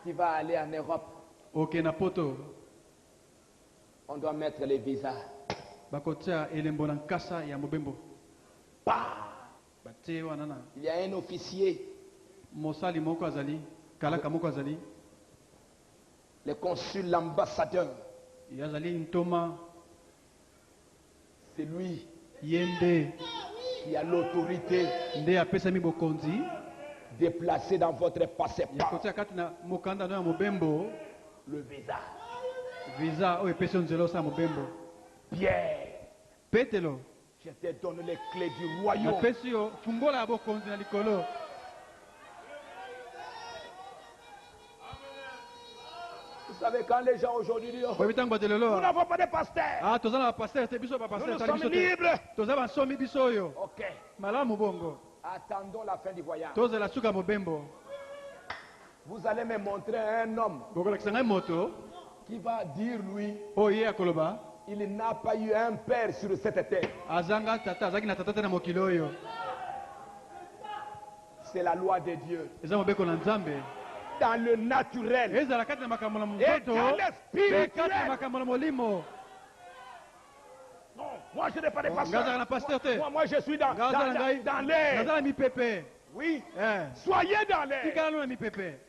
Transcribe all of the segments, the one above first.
qui va aller en Europe, Ok, na poto. on doit mettre les visas. Bakotia elembo na nkasa ya mobembo. Bah! Batie wanana. Il y a un officier, Mosali moko azali. Kalaka moko azali. le consul, l'ambassadeur. Yazali ntoma. C'est lui Yende. qui a l'autorité Nde apesami bokonzi. de placer dans votre passeport Yakotia kati na mokanda no ya mobembo. le visa. Visa o epesi nzelo sa mobembo. Pierre, Petelo. je te donne les clés du royaume. Napesi yo fungola ya bokonzi na likolo. Vous savez, quand les gens aujourd'hui disent, Boyebi tango bato lelo. nous n'avons pas de pasteur. Ah, toza na pasteur te biso ba pasteur Nous tali sommes biso te. libres. Toza basomi biso oyo. Ok, Malamu bongo. attendons la fin du voyage. Tozela suka mobembo. Vous allez me montrer un homme Bokolakisa ngai moto. qui va dire, lui, Oyo ye akoloba. il n'a pas eu un père sur cette terre. Azanga tata azaki na tata te na mokili oyo. C'est la loi de Dieu. Eza mobeko na Nzambe. Dans le naturel Ezala kati na makambo na et moto. dans le Pe kati na spirituel. makambo na molimo. Non, moi je n'ai pas de Ngazala pasteur. na pasteur te. Moi je suis dans Ngazala ngai. l'air. Ngazala mipepe. Oui, Eh. soyez dans l'air. Tikala no na mipepe.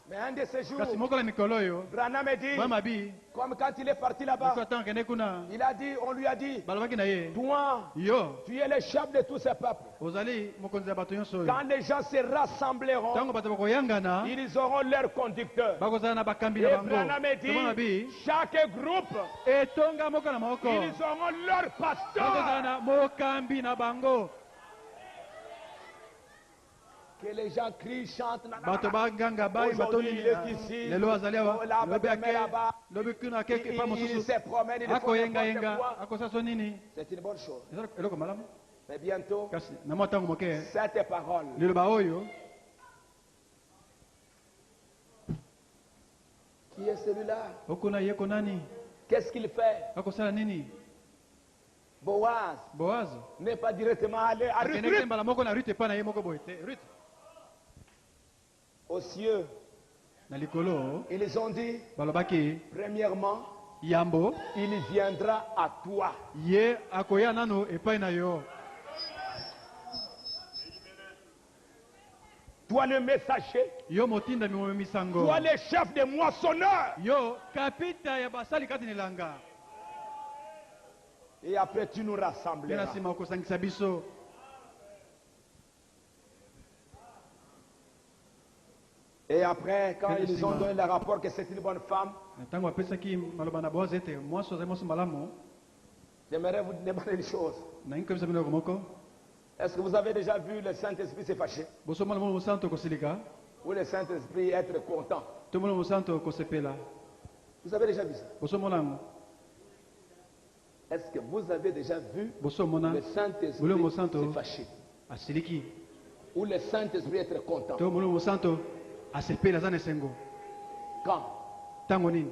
Mais un de ces jours, Kasi moko na mikolo oyo. Branham me dit, Mama bi. comme quand il est parti là-bas, Ko tanga kende kuna. il a dit, on lui a dit, Balobaki na ye. toi, Yo. tu es le chef de tous ces peuples. Ozali mokonzi ya bato nyonso oyo. Quand les gens se rassembleront, Tango bato bakoyangana. ils auront leur conducteur. Bakozala na bakambi Et na bango. Branham me Mama bi. dit, chaque groupe, Etonga moko na moko. ils auront leur Bakozala pasteur. na mokambi na bango. Que les gens crient, chantent. Bato baganga bai batoni. Aujourd'hui, il est ici. Lelo azali awa. Là-bas, Lobi ake. là-bas. Lobi kuna keke pa Il mosusu. se promène, il Ako fait yenga n'importe yenga. quoi. Ako saso nini. C'est une bonne chose. Ezala eloko malamu. Mais bientôt, Kasi na mwa tango moke. cette parole, Liloba oyo. qui est celui-là? Okuna yeko nani. Qu'est-ce qu'il fait? Akosala nini. Boaz Boaz. n'est pas directement allé à Akende Ruth, mbala moko na Rute pa na ye moko boye te. Rute. aux cieux. Na likolo. Ils ont dit, Balobaki. premièrement, Yambo. il viendra à toi. Ye akoya nano epai na yo. Toi le messager, Yo motinda mi misango. toi le chef des moissonneurs. Yo kapita ya basali kati nilanga. Et après tu nous Bena rassembleras. sima okosangisa biso. Et après, quand Bena ils ont sima. donné le rapport que c'est une bonne femme, Ntango apesaki maloba na Boaz ete mwasi ozali mwasi malamu. j'aimerais vous demander une chose. Na ingi komisa biloko moko. Est-ce que vous avez déjà vu le Saint-Esprit se fâcher? Bosomala mono mosanto kosilika. Ou le Saint-Esprit être content? To mono mosanto kosepela. Vous avez déjà vu ça? Bosomala Est-ce que vous avez déjà vu bosomona le Saint-Esprit Moulin Monsanto. se fâcher? asiliki. Ou le Saint-Esprit être content? To mono mosanto asepela zana esengo. Quand? Tango nini?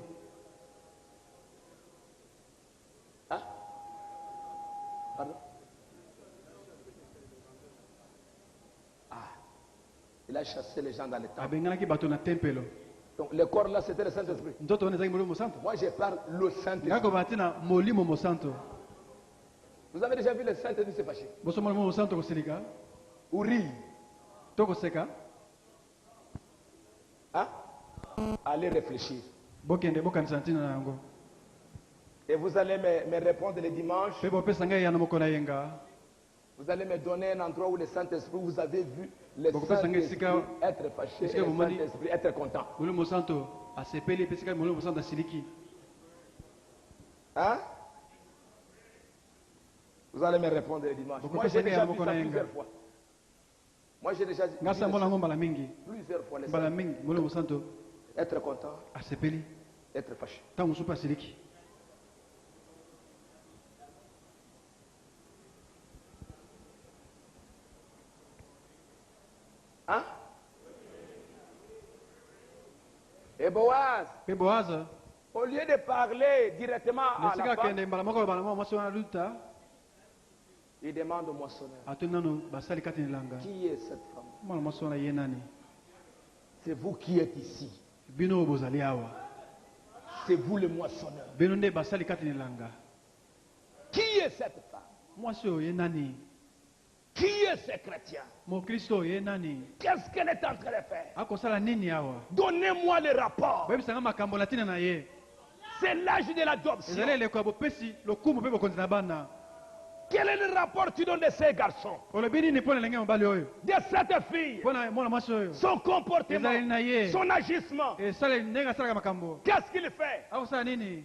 Hein? Pardon? Ah. Il a chassé les gens dans le temple. Abenganaki bato na tempelo. Donc le corps là, c'était le Saint-Esprit. Ndoto wana ezaki molimo mosanto. Moi, je parle le Saint-Esprit. Ngako bati na molimo mosanto. Vous avez déjà vu le Saint-Esprit se fâcher? Bosomala molimo mosanto kosilika. Ou rire? To koseka. Hein? Allez réfléchir. Bokende bokanisa ntina na yango. Et vous allez me répondre le dimanche. Pe bopesa ngai yana moko na yenga. Vous allez me donner un endroit où le Saint-Esprit, vous avez vu le Bon, ça, Saint-Esprit être fâché et le vous m'avez dit- Saint-Esprit être content. Molimo mosanto asepeli pe sika molimo mosanto asiliki. Hein? Vous allez me répondre le dimanche. Donc, Moi, on j'ai peut déjà faire vu ça ça Mokonaenga. plusieurs fois. Moi, j'ai déjà vu Ngasa mbona ngo mbala mingi. plusieurs fois le Mbala Saint-Esprit mingi molimo mosanto être content, asepeli. être fâché. Tango mosusu asiliki. Hein? Et Boaz, Pe Boaz au lieu de parler directement à nesika la femme, kende mbala moko bala moko mwasi wana luta il demande au moissonneur, atuni nano basali kati nilanga. qui est cette femme? Mwana mwasi wana ye nani? C'est vous qui êtes ici. Bino bozali awa. C'est vous le moissonneur. Bino nde basali kati nilanga. Qui est cette femme? Mwasi oyo ye nani? Qui est ce chrétien? Mo Kristo ye nani? Qu'est-ce qu'elle est en train de faire? Akosala nini awa? Donnez-moi le rapport. Bayebisanga makambo na tina na ye. C'est l'âge de l'adoption. Ezali eleko ya bopesi lokumu mpe bokonzi na bana. Quel est le rapport tu donnes de ces garçons? Olobi nini mpo na elenge mobali oyo? De cette fille? Mpo na mwana mwasi oyo? Son comportement, Ezali na ye. son agissement. Esala ndenge asalaka makambo. Qu'est-ce qu'il fait? Akosala nini?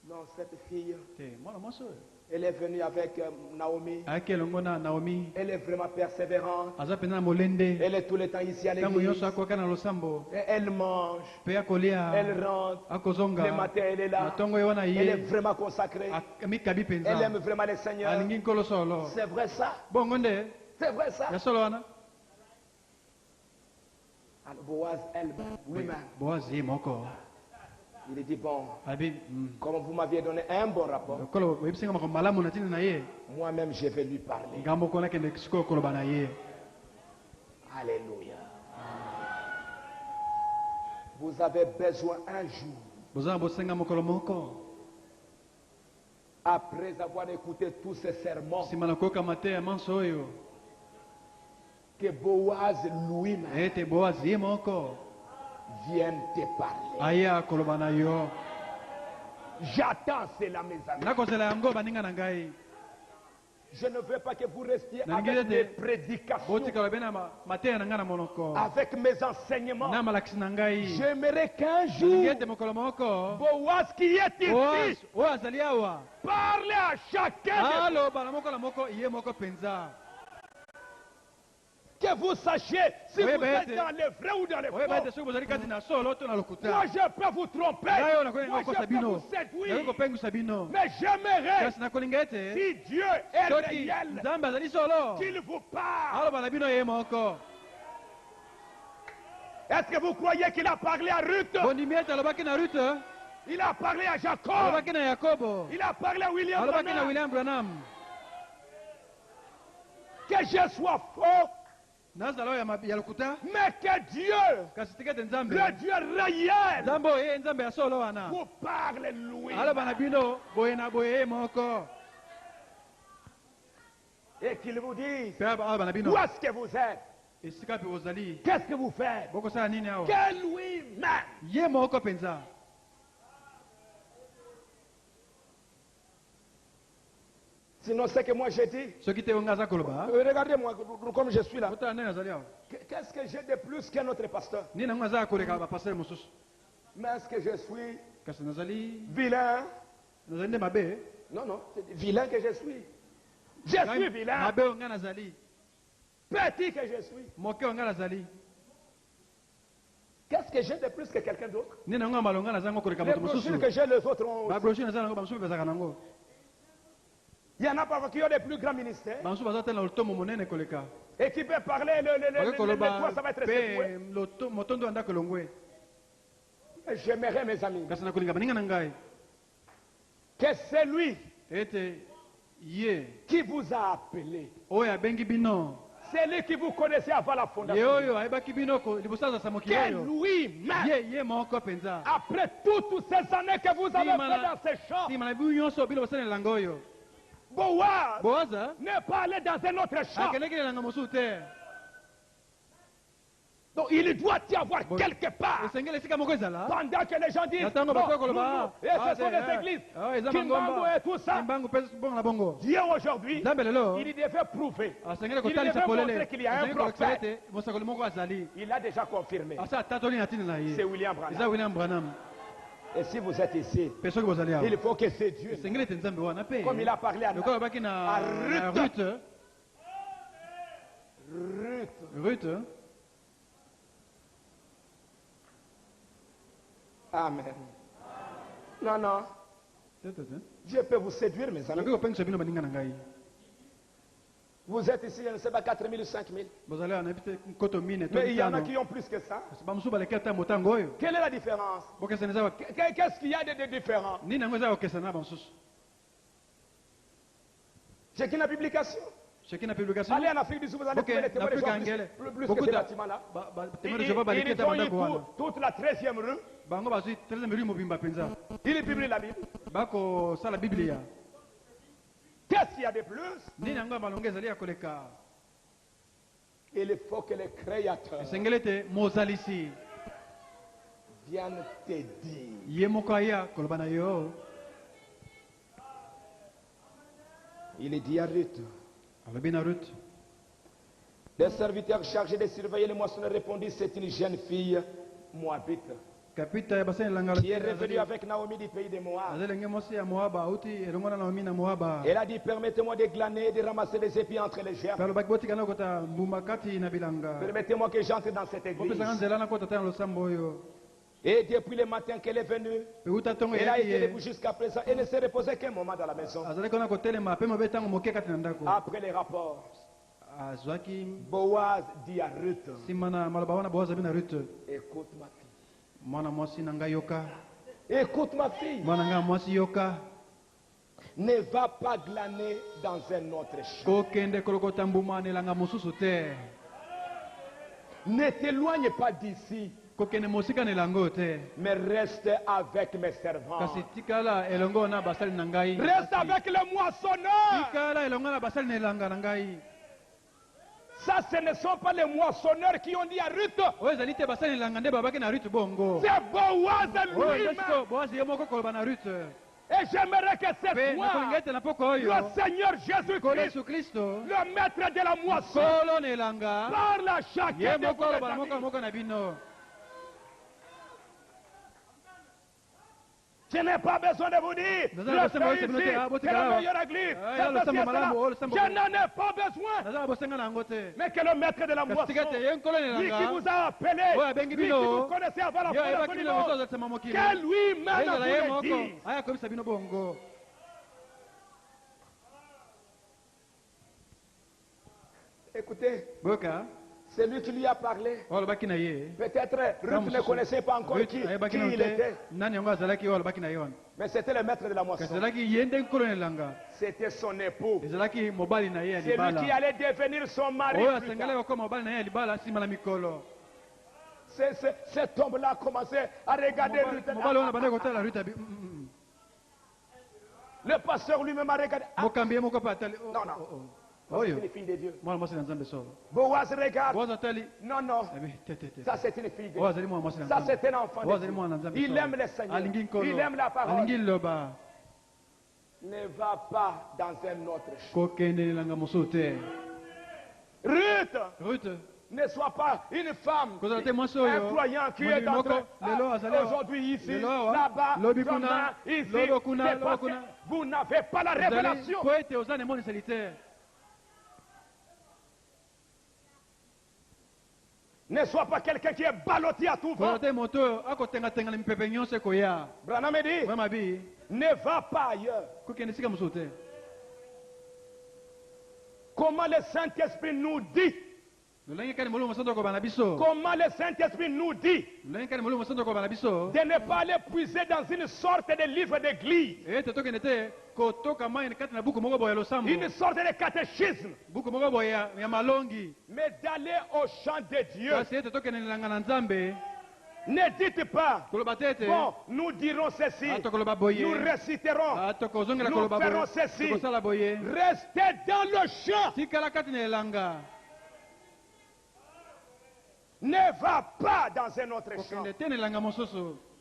Non, cette fille, Te mwana mwasi oyo. elle est venue avec Naomi. Ayaki elongo na Naomi. Elle est vraiment persévérante. Aza mpenza na molende. Elle est tout le temps ici à Ntango l'église. nyonso akoka na losambo. Et elle mange. Mpe akolia. Elle rentre. Akozonga. Le matin, elle est là. Na ntongo ye wana Elle est ye. vraiment consacrée. Mikabi Elle mpenza. aime vraiment le Seigneur. Alingi nkolo solo. C'est vrai ça? Bongo nde? C'est vrai ça? Ya solo wana? Alors Boaz elle-même, lui-même, Boazi ye moko. il dit bon, Abi. comme vous m'aviez donné un bon rapport, Kolo oyebisinga makambo malamu na ntina na ye. moi-même je vais lui parler. Ngambo kona kende sikoyo koloba na ye. Alléluia. Vous avez besoin un jour, Bozanga bosenga mokolo moko. après avoir écouté tous ces sermons, Nsima na koyoka mateya manso oyo. que Boaz lui-même Ete Boazi ye moko. vienne te parler. Aya koloba na yo. J'attends cela, mes amis. Nakozela yango baninga na ngai. Je ne veux pas que vous restiez Nangi avec ete mes prédications, botikala bena mateya na ngai na monoko. avec mes enseignements. Na malakisi na ngai. J'aimerais qu'un Nalingi jour, ete mokolo moko. Boaz qui est ici, Oyo azali awa. parle à chacun de vous. Aloba na moko na moko ye moko penza. Que vous sachiez si Oui, vous ben, êtes dans le vrai ou dans le Oyeba ete faux. soki bozali kati na solo to na lokuta. Moi, je peux vous tromper. Ngai oyo nakolinga Moi, je kokosa peux bino. vous séduire. Nakoki kopengwisa bino. Mais j'aimerais, Kasi nakolinga ete si Dieu est soki réel, Nzambe azali solo. qu'il vous parle. Aloba na bino ye moko. Est-ce que vous croyez qu'il a parlé à Ruth? Bondimi ete alobaki na Ruth. Il a parlé à Jacob. Alobaki na Yakobo. Il a parlé à William Alobaki na Branham. William Branham. Que je sois faux, Nazala oyo ya lokuta. mais que Dieu, Kasi tika ete Nzambe. le Dieu réel, Nzambe oyo ye Nzambe ya solo wana. vous parle lui. Aloba na bino boye na boye ye moko. Et qu'il vous dise, Pe aloba na bino. où est-ce que vous êtes? Esika pe ozali. Qu'est-ce que vous faites? Bokosala nini awa? Que lui-même. Ye moko penza. Sinon, c'est que moi j'ai dit. Soki te onga aza koloba. Regardez-moi comme je suis là. Otala ndenge azali awa. Qu'est-ce que j'ai de plus qu'un autre pasteur? Nini nango aza koleka bapasteur mosusu. Mais est-ce que je suis Kasi nazali vilain? mabe. Non, non, c'est vilain que je suis. Je suis vilain. Mabe onga nazali. Petit que je suis. Moke onga nazali. Qu'est-ce que j'ai de plus que quelqu'un d'autre? Nini nango malonga nazango koleka Les moto mosusu. brochures que j'ai, les autres ont. Ba brochure nazala nango bamususu bezaka nango. Il y en a parfois qui ont des plus grands ministères Bamususu baza tena lotomo monene koleka. et qui peuvent parler Oke le toit, ça va koloba être secoué. pe motondo anda kolongwe. J'aimerais, mes amis, Kasi nakolinga baninga na ngai. que c'est lui Ete ye qui vous a appelé. oyo abengi bino. C'est lui qui vous connaissait avant la Ye fondation. oyo ayebaki bino liboso azasa mokili Que oyo. lui-même, Ye moko penza. après toutes ces années que vous avez fait dans ces champs, Sima na bino nyonso bino bosala elanga oyo. Boaz Boaza n'est pas allé dans un autre champ. akendeki elanga mosusu te. Donc il doit y avoir Bon. quelque part. Esengeli esika moko ezala. Pendant que les gens disent, Natango non, bato koloba. et ce sont les églises, Kimbangu et tout ça. Kimbangu pe bongo na bongo. Dieu aujourd'hui, Nzambe lelo il devait prouver. asengeli Il kotalisa devait polele. montrer qu'il y a un Asengeli kolakisa prophète. ete mosakoli moko azali. Il a déjà confirmé. Asa atatoli na ntina na C'est ye. William Branham. Eza William Branham. Et si vous êtes ici, Pe soki bozali awa. il faut que c'est Dieu. Esengeli ete Nzambe wana pe. Comme il a parlé à Lokola babaki na Ruth. Ruth. Amen. Non, non. Dieu peut vous séduire, mes amis. Nakoki kopengisa bino baninga na ngai. Vous êtes ici, je ne sais pas, 4 000 ou 5 000. Bozali awa nayebi te nkoto mine to Mais il y en a mitano. qui ont plus que ça. Bamosusu baleki ata motango oyo. Quelle est la différence? Bokesana eza Qu'est-ce qu'il y a de différent? nini yango eza kokesana na bamosusu. J'ai qu'une publication. Chacun a publication. Allez en Afrique du Sud, vous allez trouver les témoins de Jéhovah plus que ces bâtiments-là. Ils font toute la 13e rue. Ils publient la Bible. Qu'est-ce qu'il y a de plus? Il faut que les créateurs viennent te dire. Il est dit à Ruth. Les serviteurs chargés de surveiller les moissonneurs répondit, c'est une jeune fille moabite qui est revenue avec Naomi du pays de Moab. Elle a dit, permettez-moi de glaner et de ramasser les épis entre les gerbes. Permettez-moi que j'entre dans cette église. Et depuis le matin qu'elle est venue, elle a été debout jusqu'à présent. Elle ne s'est reposée qu'un moment dans la maison. Après les rapports, Boaz dit à Ruth, écoute ma fille. Écoute ma fille. Ne va pas glaner dans un autre champ. Ne t'éloigne pas d'ici. Mais reste avec mes servants. Reste avec le moissonneur. Ça, ce ne sont pas les moissonneurs qui ont dit à Ruth. C'est Boaz lui-même. Et j'aimerais que cette fois, le Seigneur Jésus-Christ, le maître de la moisson, parle à chacun de vous. Je n'ai pas besoin de vous dire, le pays ici, c'est la meilleure église. Je n'en ai pas besoin. Mais que le maître de la moisson, lui qui vous a appelé, lui qui vous connaissait avant la fin de la monde, que lui-même vous le dise. Écoutez, c'est lui qui lui a parlé. Peut-être Ruth ne connaissait pas encore qui il était. Mais c'était le maître de la moisson. C'était son époux. C'est lui qui allait devenir son mari. Cet homme-là a commencé à regarder Ruth. Le pasteur lui-même a regardé. Non, non. C'est une fille de Dieu. Boaz regarde. Non, non. Ça, c'est une fille de Dieu. Ça, c'est un enfant de Dieu. Il aime le Seigneur. Il aime la parole. Ne va pas dans un autre champ. Ruth, ne sois pas une femme, un croyant qui est en train aujourd'hui ici, là-bas, ici. Vous n'avez pas la révélation. Ne sois pas quelqu'un qui est ballotté à tout vent. Branham dit, ne va pas ailleurs. Comment le Saint-Esprit nous dit? Comment le Saint-Esprit nous dit de ne pas aller puiser dans une sorte de livre d'église, une sorte de catéchisme, mais d'aller au chant de Dieu. Ne dites pas, bon, nous dirons ceci, nous réciterons, nous ferons ceci. Restez dans le chant. Ne va pas dans un autre champ.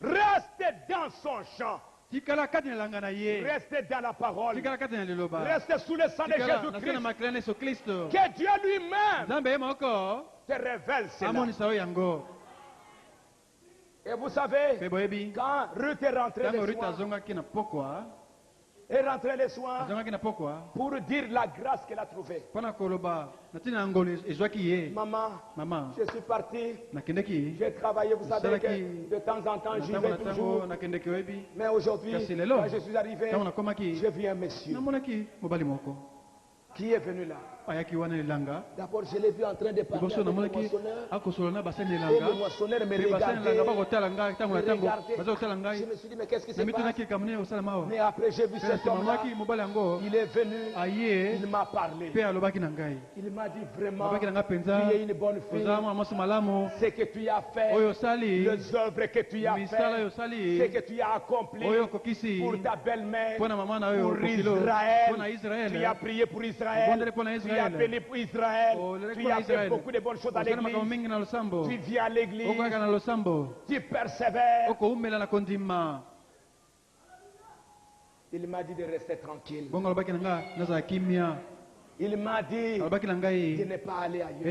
Reste dans son champ. Reste dans la parole. Reste sous le sang de Jésus-Christ. Que Dieu lui-même te révèle cela. Et vous savez, quand Ruth est rentrée les soirs, pour dire la grâce qu'elle a trouvée. Maman, je suis parti, j'ai travaillé, vous savez que de temps en temps j'y vais toujours. Mais aujourd'hui, quand je suis arrivé, j'ai vu un monsieur qui est venu là. D'abord, je l'ai vu en train de parler avec le moissonneur. Et le moissonneur me regardait. Je me suis dit, mais qu'est-ce qui se passe? Mais après, j'ai vu cet homme-là. Il est venu. Il m'a parlé. Il m'a dit vraiment, tu es une bonne fille. Ce que tu as fait, les œuvres que tu as fait, ce que tu as accompli pour ta belle-mère, pour Israël. Tu as prié pour Israël. Tu as béni pour Israël. Tu as fait beaucoup de bonnes choses à l'église. Tu viens à l'église. Tu persévères. Il m'a dit de rester tranquille. Il m'a dit de ne pas aller ailleurs.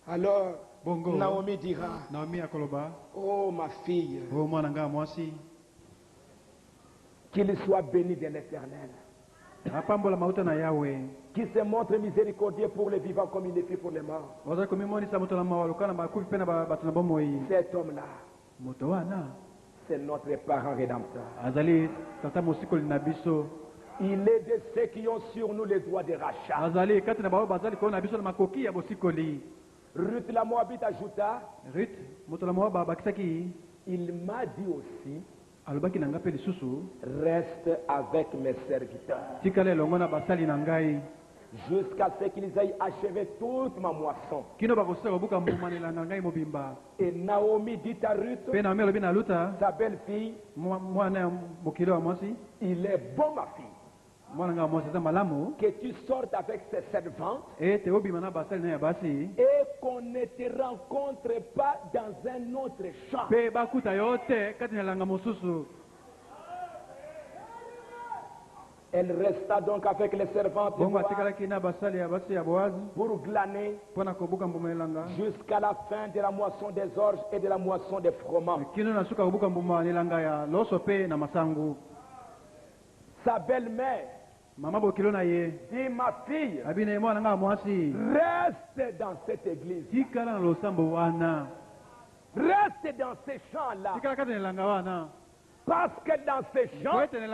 Alors, Naomi dira, oh ma fille, qu'il soit béni de l'Éternel, qui se montre miséricordieux pour les vivants comme il est fait pour les morts. Cet homme-là, c'est notre parent rédempteur. Il est de ceux qui ont sur nous les droits de rachat. Ruth la Moabite ajouta, il m'a dit aussi, reste avec mes serviteurs jusqu'à ce qu'ils aient achevé toute ma moisson. Et Naomi dit à Ruth, sa belle-fille, il est bon, ma fille, que tu sortes avec ses servantes et qu'on ne te rencontre pas dans un autre champ. Elle resta donc avec les servantes pour glaner jusqu'à la fin de la moisson des orges et de la moisson des froment. Sa belle-mère dit, ma fille, reste dans cette église. Reste dans ces champs-là. Parce que dans ces champs, c'est lui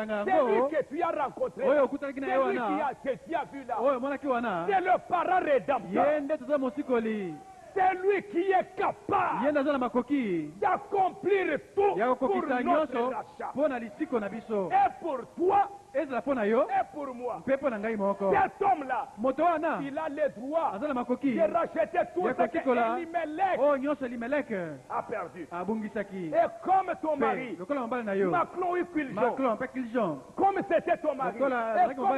que tu as rencontré, c'est lui que tu as vu là, c'est le parent rédempteur. C'est lui qui est capable d'accomplir tout pour notre rachat. Et pour toi, et pour moi. Cet homme-là, il a le droit de racheter tout ce que Elimelech a perdu. Et comme ton mari, Maclon Kiljon, comme c'était ton mari, et comme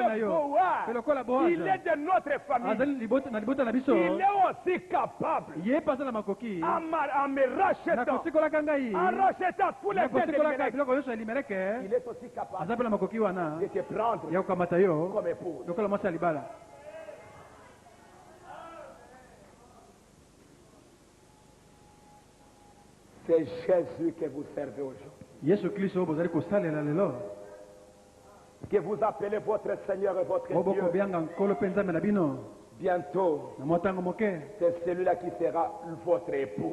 Boaz, il est de notre famille, il est aussi capable en me rachetant, en rachetant tous les biens d'Elimelech, il est aussi capable de te prendre comme épouse. C'est Jésus que vous servez aujourd'hui. Que vous appelez votre Seigneur et votre Dieu. Bientôt, c'est celui-là qui sera votre époux.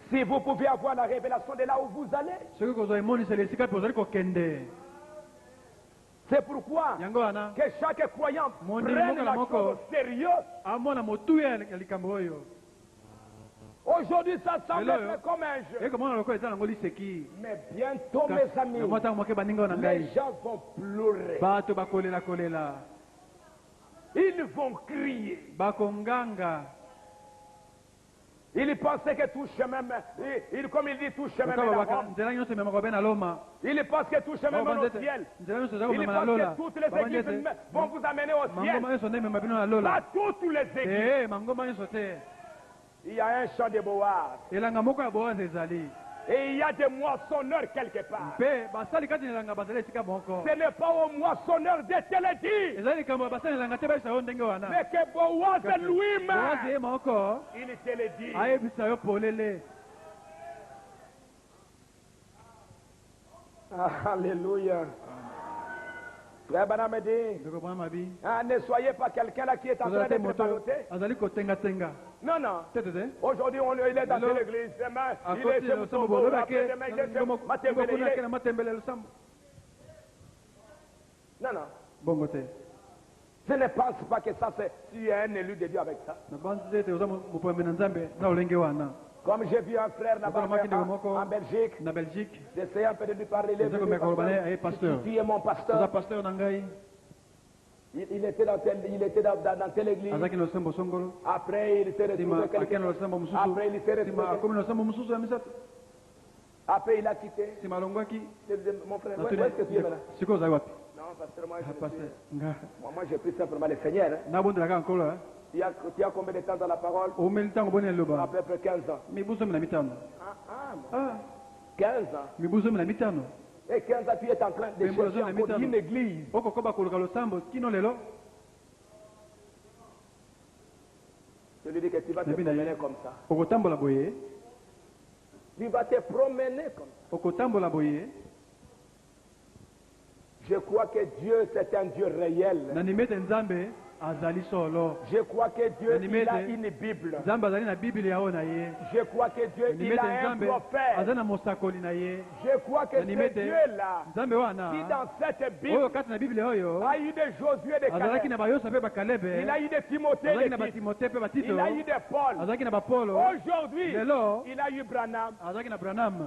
Si vous pouvez avoir la révélation de là où vous allez, c'est pourquoi que chaque croyant prenne la chose au sérieux. Aujourd'hui, ça semble être comme un jeu. Mais bientôt, mes amis, les gens vont pleurer. Ils vont crier. Il pensait que tout chemin, comme il dit, tout chemin mène à Rome. Il pense que tout chemin mène au ciel. Il pense que toutes les églises vont vous amener au ciel. Pas toutes les églises. Il y a un champ de Boaz. Et il y a des moissonneurs quelque part. Ce n'est pas au moissonneur de te le dire. Mais que Boaz lui-même, il te le dit. Alléluia. Frère Branham dit, ne soyez pas quelqu'un là qui est en train d'être ballotté. Non, non. Aujourd'hui, il est dans l'église. Demain, il est chez Moussobo. Après, demain, il est chez Matembele. Non, non. Je ne pense pas que ça, c'est si il y a un élu de Dieu avec ça. Comme j'ai vu un frère là-bas en Belgique, j'essayais un peu de lui parler. Qui est mon pasteur? Il était dans telle église. Après, il s'est retrouvé quelqu'un. Après, il s'est retrouvé. Après, il a quitté. Mon frère, où est-ce que tu es maintenant? Non, pasteur, moi, j'ai pris simplement le Seigneur. Tu as combien de temps dans la parole? À peu près 15 ans. 15 ans. Et 15 ans, tu es en train de chercher encore une église. Je lui dis que tu vas te promener comme ça. Tu vas te promener comme ça. Je crois que Dieu, c'est un Dieu réel. Je crois que Dieu, il a une Bible. Je crois que Dieu, il a un prophète. Je crois que c'est Dieu-là qui, dans cette Bible, a eu de Josué de Caleb. Il a eu de Timothée de Tite. Il a eu de Paul. Aujourd'hui, il a eu Branham.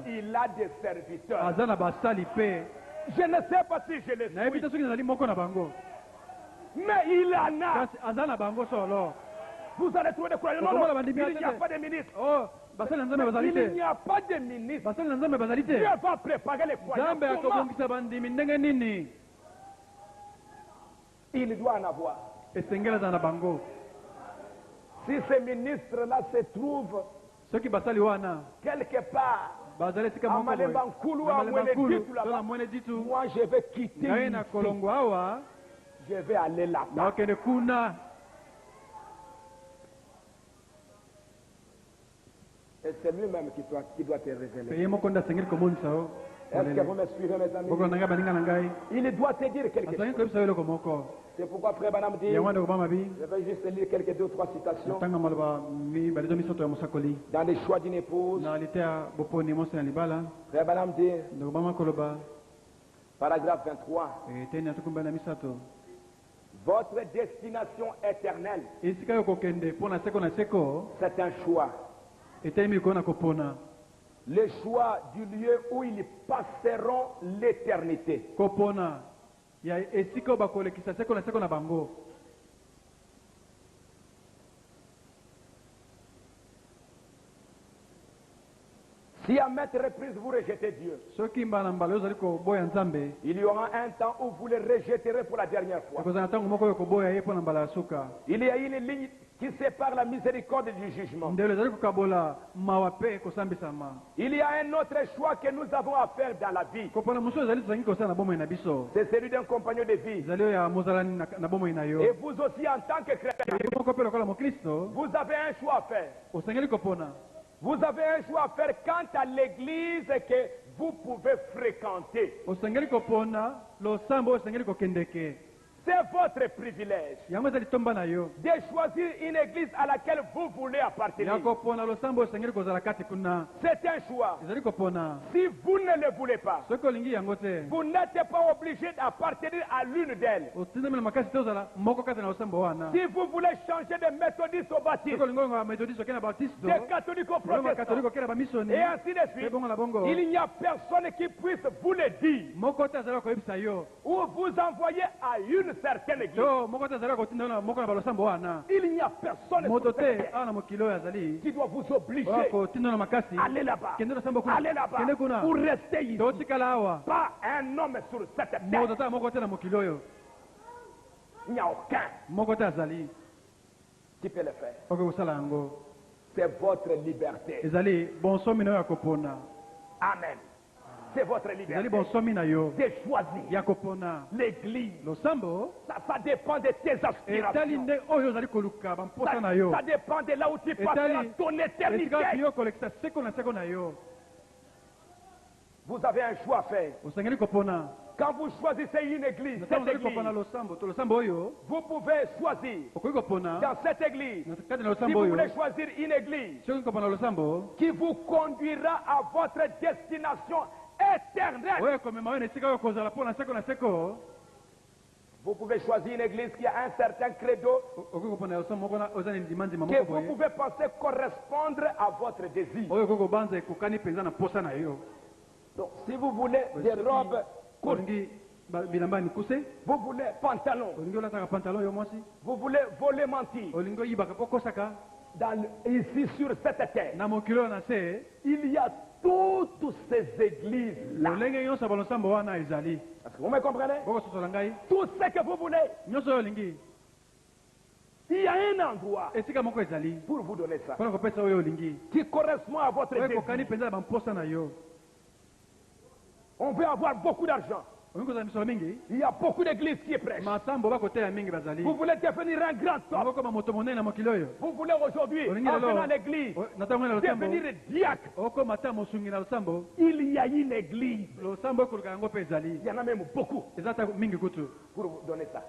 Il a des serviteurs. Je ne sais pas si je le suis. Mais il en a. Vous allez trouver des croyants. Non, il n'y a pas de ministre. Il n'y a pas de ministre. Dieu va préparer les croyants. Il doit en avoir. Si ces ministres-là se trouvent quelque part, moi je vais quitter ici. Je vais aller là-bas. Et c'est lui-même qui doit te révéler. Est-ce que vous me suivez, mes amis? Il doit te dire quelque chose. C'est pourquoi Frère Branham dit, je vais juste lire quelques 2 ou 3 citations. Dans les choix d'une épouse, Frère Branham dit, paragraphe 23, votre destination éternelle, c'est un choix. Le choix du lieu où ils passeront l'éternité. Si à maintes reprises vous rejetez Dieu, il y aura un temps où vous le rejetterez pour la dernière fois. Il y a une ligne qui sépare la miséricorde du jugement. Il y a un autre choix que nous avons à faire dans la vie. C'est celui d'un compagnon de vie. Et vous aussi en tant que chrétien, vous avez un choix à faire. Vous avez un choix à faire quant à l'église que vous pouvez fréquenter. C'est votre privilège de choisir une église à laquelle vous voulez appartenir. C'est un choix. Si vous ne le voulez pas, vous n'êtes pas obligé d'appartenir à l'une d'elles. Si vous voulez changer de méthodiste au baptiste, de catholique au protestant, et ainsi de suite, il n'y a personne qui puisse vous le dire ou vous envoyer à une certaine église. Il n'y a personne qui doit vous obliger à aller là-bas, ou rester ici. Pas un homme sur cette terre. Il n'y a aucun qui peut le faire. C'est votre liberté. Amen. C'est votre liberté de choisir l'église. Ça dépend de tes aspirations. Ça dépend de là où tu passeras ton éternité. Vous avez un choix à faire. Quand vous choisissez une église, cette église, vous pouvez choisir dans cette église, si vous voulez choisir une église qui vous conduira à votre destination éternelle. Vous pouvez choisir une église qui a un certain credo que vous pouvez penser correspondre à votre désir. Donc, si vous voulez des robes courtes, vous voulez pantalon, vous voulez voler mentir, ici sur cette terre, il y a toutes ces églises-là. Est-ce que vous me comprenez? Tout ce que vous voulez. Il y a un endroit pour vous donner ça, qui correspond à votre désir. On veut avoir beaucoup d'argent. Il y a beaucoup d'églises qui prêchent. Vous voulez devenir un grand homme. Vous voulez aujourd'hui, en venant à l'église, devenir diacre. Il y a une église. Il y en a même beaucoup pour vous donner ça.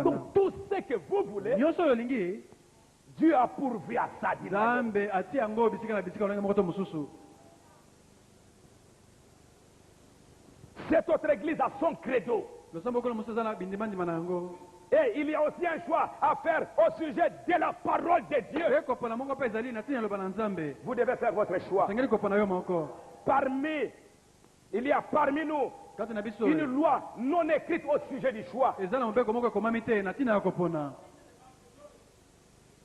Donc tout ce que vous voulez, Dieu a pourvu à ça. Cette autre église a son credo. Et il y a aussi un choix à faire au sujet de la parole de Dieu. Vous devez faire votre choix. Il y a parmi nous une loi non écrite au sujet du choix.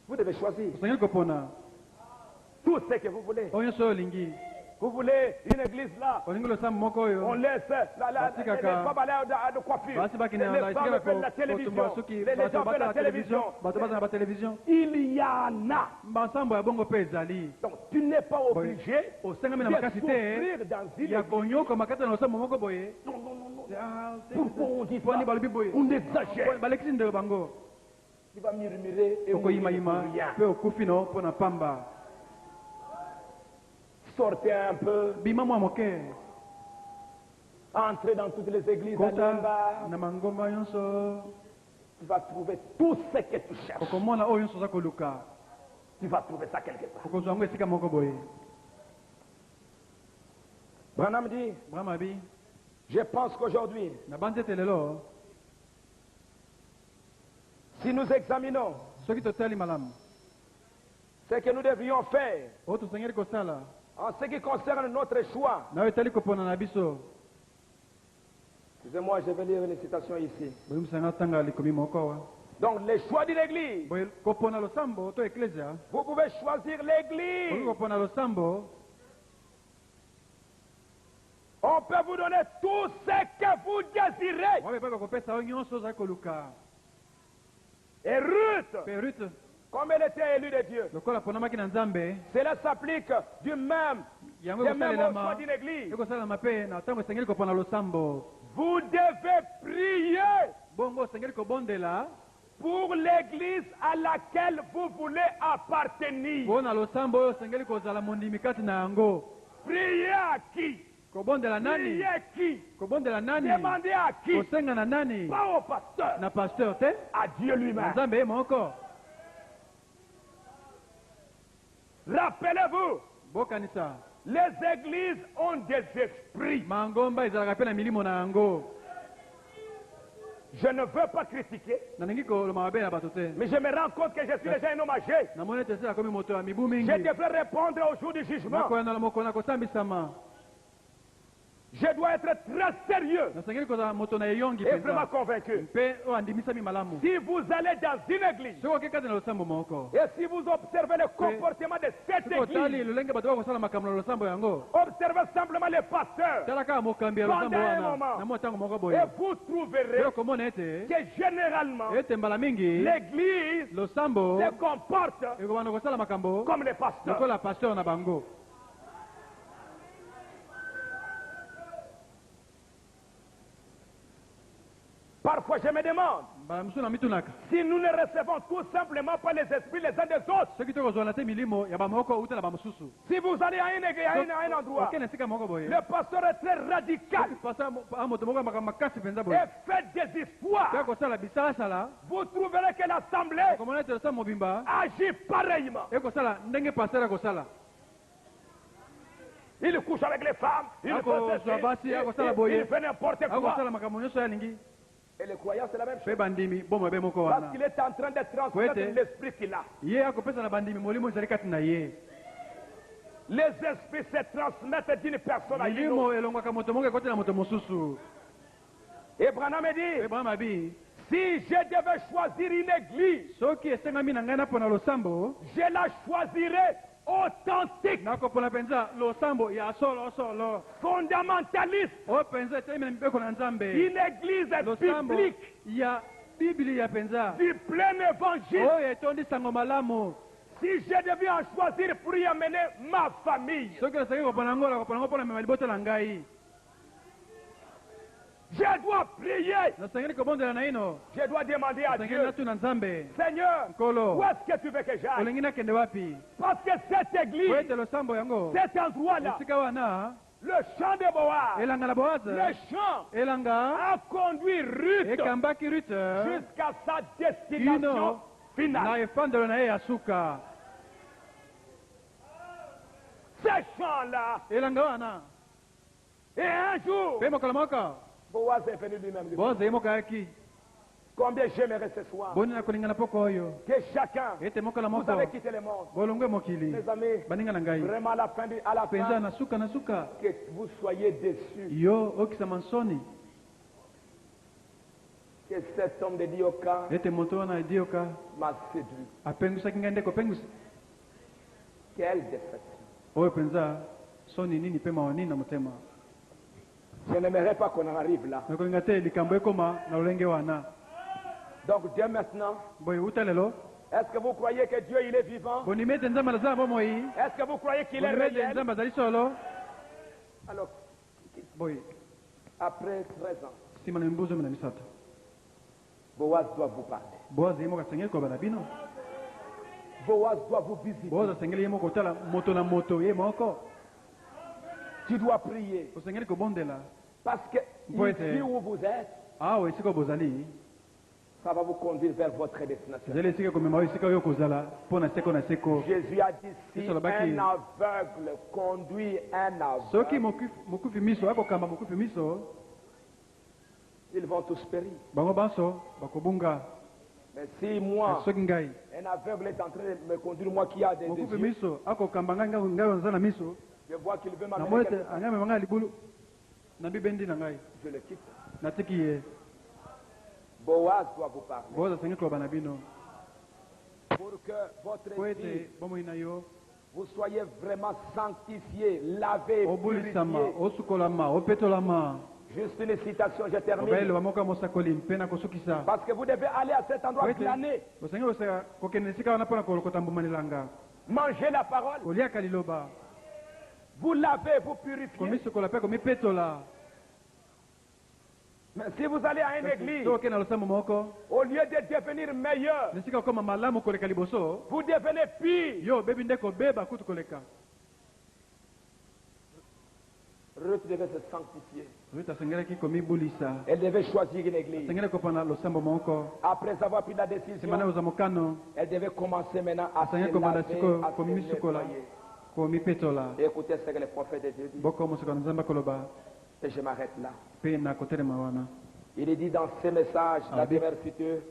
Vous devez choisir tout ce que vous voulez. Vous voulez une église là, on laisse les femmes aller de coiffure, les femmes veulent la télévision, les gens veulent la télévision. Il y en a. Donc tu n'es pas obligé de souffrir dans une église. Non. Pourquoi on dit ça? On exagère. Tu vas murmurer et on rien. Sortez un peu. Entrez dans toutes les églises. Tu vas trouver tout ce que tu cherches. Tu vas trouver ça quelque part. Branham dit, je pense qu'aujourd'hui, si nous examinons ce que nous devrions faire en ce qui concerne notre choix. Excusez-moi, je vais lire une citation ici. Donc, les choix de l'église. Vous pouvez choisir l'église. On peut vous donner tout ce que vous désirez. Et Ruth, comme elle était élue de Dieu, cela s'applique des mêmes au choix d'une église. Vous devez prier pour l'église à laquelle vous voulez appartenir. Priez à qui? Priez à qui? Demandez à qui? Pas au pasteur. À Dieu lui-même. Rappelez-vous, les églises ont des esprits. Je ne veux pas critiquer, mais je me rends compte que je suis déjà un homme âgé. Je devrais répondre au jour du jugement. Je dois être très sérieux et vraiment convaincu. Si vous allez dans une église et si vous observez le comportement de cette église, observez simplement les pasteurs pendant un moment et vous trouverez que généralement l'église se comporte comme les pasteurs. Parfois, je me demande si nous ne recevons tout simplement pas les esprits les uns des autres. Si vous allez à un endroit, le pasteur est très radical et fait des histoires, vous trouverez que l'assemblée agit pareillement. Il couche avec les femmes, il fait n'importe quoi. Et le croyant, c'est la même chose. Parce qu'il est en train de transmettre l'esprit qu'il a. Les esprits se transmettent d'une personne à une autre. Et Branham dit, si je devais choisir une église, je la choisirais authentique, fondamentaliste, une église biblique, du plein évangile. Si je devais en choisir pour y amener ma famille, je dois prier. Je dois demander à Dieu, Seigneur, où est-ce que tu veux que j'aille? Parce que cette église, cet endroit-là, le chant de Boaz, le chant a conduit Ruth jusqu'à sa destination finale. Ce chant-là, et un jour, Boaz est venu lui-même. Combien j'aimerais ce soir que chacun, vous avez quitté le monde, mes amis, vraiment à la fin, que vous soyez déçus. Que cet homme de Dioka m'a séduit. Quelle déception. Je n'aimerais pas qu'on en arrive là. Donc dès maintenant, est-ce que vous croyez que Dieu il est vivant? Est-ce que vous croyez qu'il est réel? Alors, après 13 ans, Boaz doit vous parler. Boaz doit vous visiter. Tu dois prier. Parce que ici où vous êtes, ça va vous conduire vers votre destination. Jésus a dit, si un aveugle conduit un aveugle, ils vont tous périr. Mais si moi, un aveugle est en train de me conduire, moi qui a des yeux, je vois qu'il veut m'amener quelque chose, je le quitte. Boaz doit vous parler. Pour que votre esprit, vous soyez vraiment sanctifié, lavé, purifié. Juste une citation, je termine. Parce que vous devez aller à cet endroit glaner. Manger la parole. Vous lavez, vous purifiez. Mais si vous allez à une église, au lieu de devenir meilleur, vous devenez pire. Ruth devait se sanctifier. Elle devait choisir une église. Après avoir pris la décision, elle devait commencer maintenant à se laver, à se nettoyer. Écoutez ce que le prophète de Dieu dit. Et je m'arrête là. Il est dit dans ce message, la demeure future,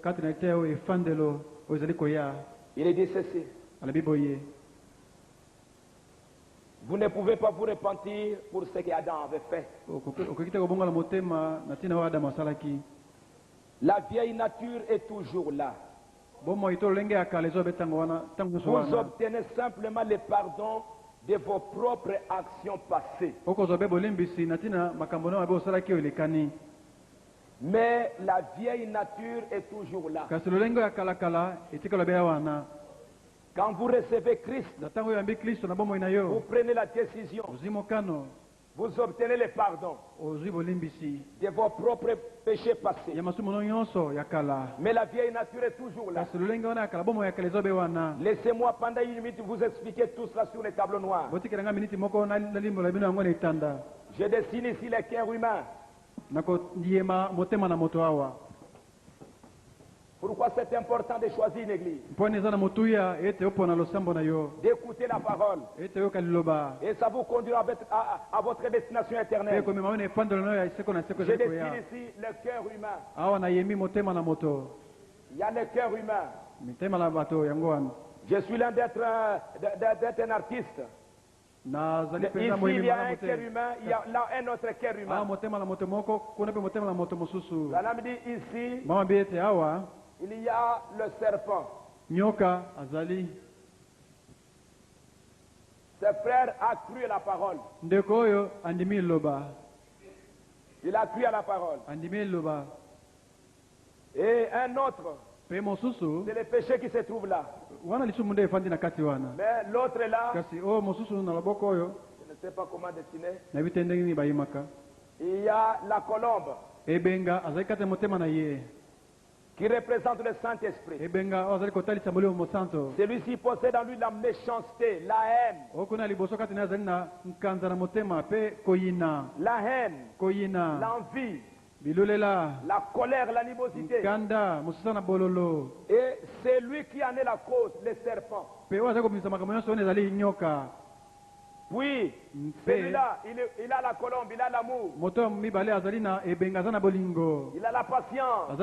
il est dit ceci. Vous ne pouvez pas vous repentir pour ce qu'Adam avait fait. La vieille nature est toujours là. Vous obtenez simplement le pardon de vos propres actions passées. Mais la vieille nature est toujours là. Quand vous recevez Christ, vous prenez la décision vous obtenez le pardon de vos propres péchés passés. Mais la vieille nature est toujours là. Laissez-moi pendant une minute vous expliquer tout cela sur les tableaux noirs. Je dessine ici les cœurs humains. Pourquoi c'est important de choisir une église? D'écouter la parole. Et ça vous conduira à votre destination éternelle. Je dessine ici le cœur humain. Il y a le cœur humain. Je suis l'un d'être un artiste. Ici, il y a un cœur humain, il y a là un autre cœur humain. La me dit ici, il y a le serpent. Ses frères a cru à la parole. Il a cru à la parole. Et un autre, c'est le péché qui se trouve là. Mais l'autre est là. Je ne sais pas comment dessiner. Il y a la colombe qui représente le Saint-Esprit. Celui-ci possède en lui la méchanceté, la haine. La haine, l'envie, la colère, l'animosité. Et c'est lui qui en est la cause, le serpent. Oui, celui-là, il a la colombe, il a l'amour. Il a la patience.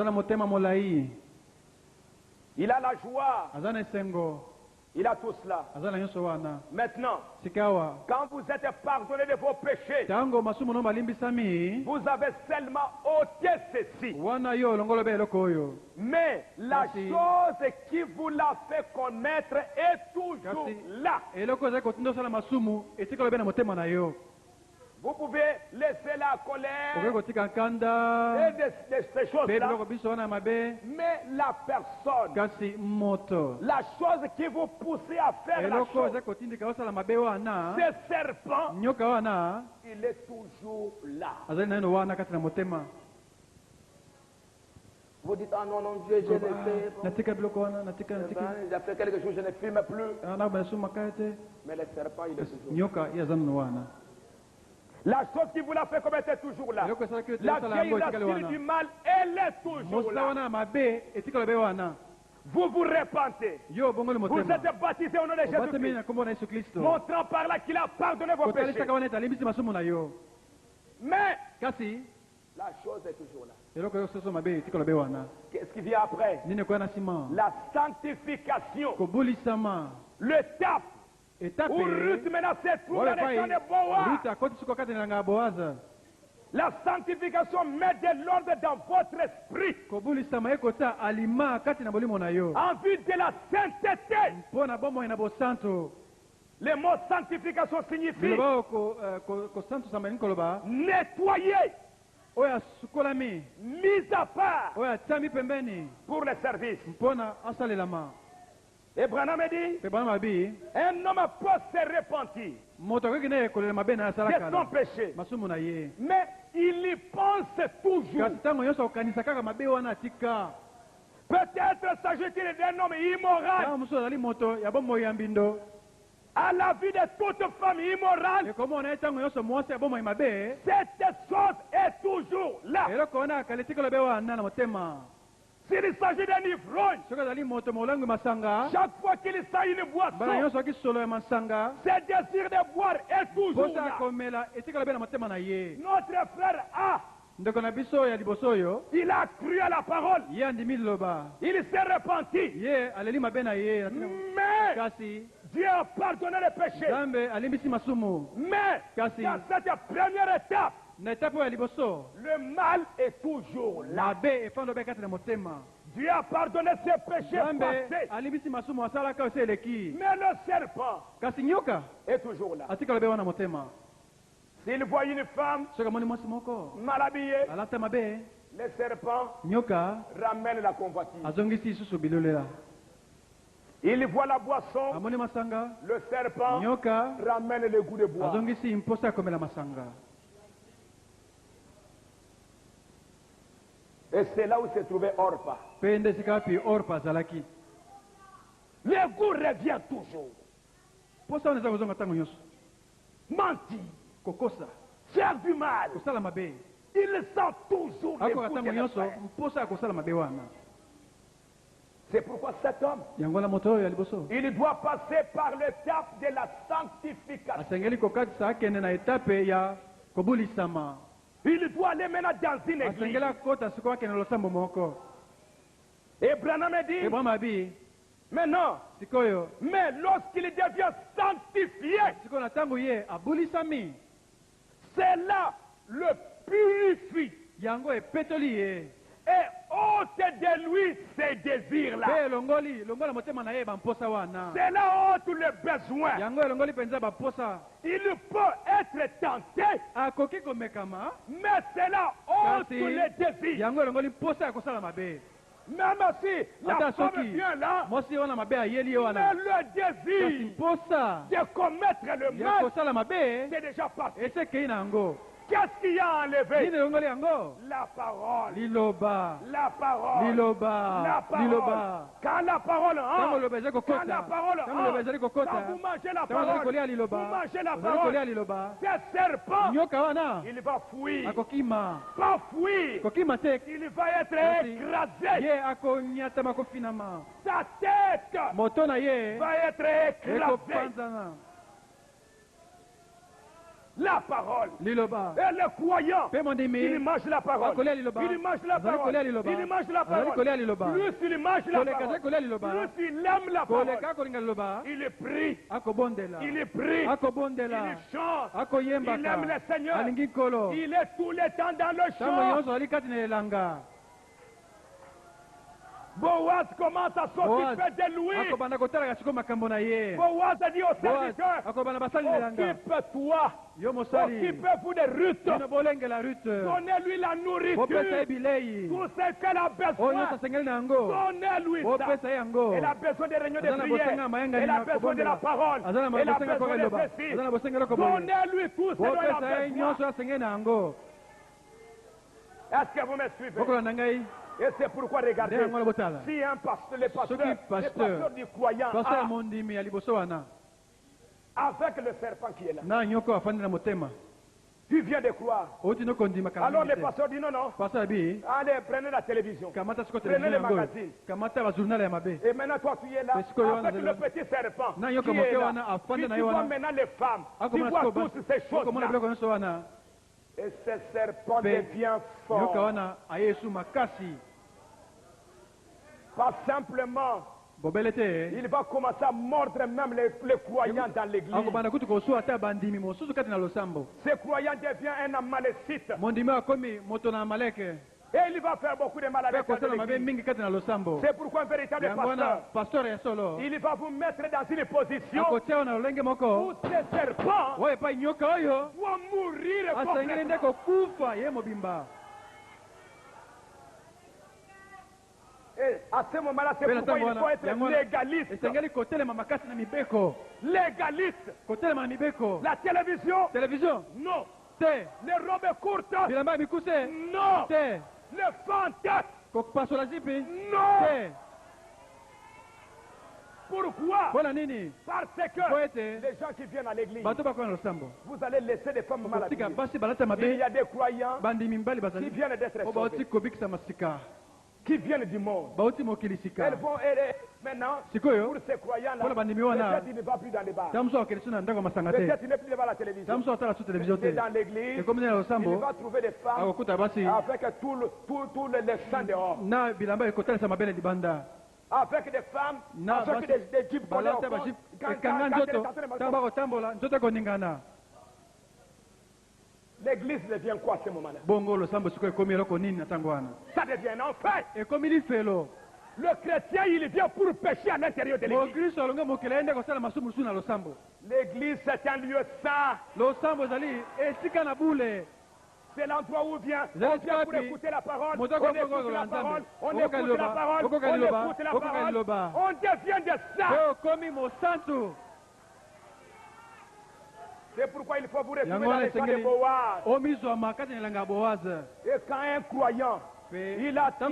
Il a la joie. Il a tout cela. Maintenant, quand vous êtes pardonné de vos péchés, vous avez seulement ôté ceci. Mais la chose qui vous l'a fait connaître est toujours là. Vous pouvez laisser la colère et ces choses-là. Mais la personne, la chose qui vous pousse à faire la chose, ce serpent, il est toujours là. Vous dites, ah non, non, Dieu, je l'ai fait. Il a fait quelque chose, je ne fume plus. Mais le serpent, il est toujours là. La chose qui vous l'a fait commettre est toujours là. La vieille racine du mal, elle est toujours là. Vous vous repentez. Vous êtes baptisé au nom de Jésus-Christ, montrant par là qu'il a pardonné vos péchés. Mais la chose est toujours là. Qu'est-ce qui vient après? La sanctification. Le tape. Où Ruth maintenant se trouve dans les champs de Boaz. La sanctification met de l'ordre dans votre esprit. En vue de la sainteté. Le mot sanctification signifie nettoyer, mise à part pour le service. Et Branham dit, un homme peut se repentir de son péché, mais il y pense toujours. Peut-être s'agit-il d'un homme immoral. À la vie de toute femme immorale, cette chose est toujours là. S'il s'agit d'un ivrogne, chaque fois qu'il sent une boisson, ce désir de boire est toujours là. Notre frère A, il a cru à la parole. Il s'est repenti. Mais Dieu a pardonné le péché. Mais dans cette première étape, le mal est toujours là. Dieu a pardonné ses péchés passés. Mais le serpent est toujours là. S'il voit une femme mal habillée, le serpent ramène la convoitise. Il voit la boisson, le serpent ramène le goût de bois. Et c'est là où se trouvait Orpa. Le goût revient toujours. Mentir, faire du mal, il sent toujours le goût de la chair. C'est pourquoi cet homme, il doit passer par l'étape de la sanctification. Il doit aller maintenant dans une église. Et Branham dit, mais non, mais lorsqu'il devient sanctifié, c'est là le purifie. Et ôte de lui ces désirs-là. C'est là ôte le besoin. Il peut être tenté, mais c'est là ôte le désir. Même si la femme vient là, mais le désir de commettre le mal, c'est déjà passé. Qu'est-ce qui a enlevé? La parole. La parole. La parole. Quand la parole entre, quand la parole entre, quand vous mangez la parole, vous mangez la parole, ce serpent, il va fuir. Pas fuir. Il va être écrasé. Sa tête va être écrasée. La parole. Et le croyant, il mange la parole. Il mange la parole. Il mange la parole. Plus il mange la parole, plus il aime la parole. Il prie. Il prie. Il chante. Il aime le Seigneur. Il est tout le temps dans le chant. Boaz commence à s'occuper de lui. Boaz a dit au serviteur, occupe-toi. Occupez-vous de Ruth. Donnez-lui la nourriture. Tout ce qu'elle a besoin. Donnez-lui ça. Elle a besoin de réunions de prière. Elle a besoin de la parole. Elle a besoin de ceci. Donnez-lui tout ce dont elle a besoin. Est-ce que vous me suivez? Et c'est pourquoi, regardez, si un pasteur, le pasteur du croyant avec le serpent qui est là, tu viens de croire. Alors le pasteur dit non, non. Allez, prenez la télévision. Prenez les magazines. Et maintenant toi tu es là avec le petit serpent qui est là. Puis tu vois maintenant les femmes. Tu vois toutes ces choses-là. Et ce serpent devient fort. Pas simplement, il va commencer à mordre même les croyants dans l'église. Ce croyant devient un amalécite. Et il va faire beaucoup de mal à l'église. C'est pourquoi un véritable pasteur, il va vous mettre dans une position où ce serpent doit mourir complètement. Et à ce moment-là, c'est pourquoi il faut être légaliste. Légaliste. La télévision. Non. Les robes courtes. Non. Le fantasme. Non. Pourquoi? Parce que les gens qui viennent à l'église, vous allez laisser des femmes malades. Il y a des croyants qui viennent d'être sauvés, qui viennent du monde. Elles vont aider maintenant pour ces croyants-là. Peut-être il ne va plus dans les bars. Peut-être il n'est plus devant la télévision. Mais dans l'église, il va trouver des femmes avec tous les seins dehors. Avec des femmes, avec des jupes collées au corps. L'église devient quoi à ce moment-là? Ça devient un enfer. Le chrétien, il vient pour pécher à l'intérieur de l'église. L'église, c'est un lieu saint. c'est l'endroit où on vient pour écouter la parole, on écoute la parole, on écoute la parole, on écoute la parole, on devient des saints. C'est pourquoi il faut vous retrouver dans les champs de Boaz. Et quand un croyant, il entend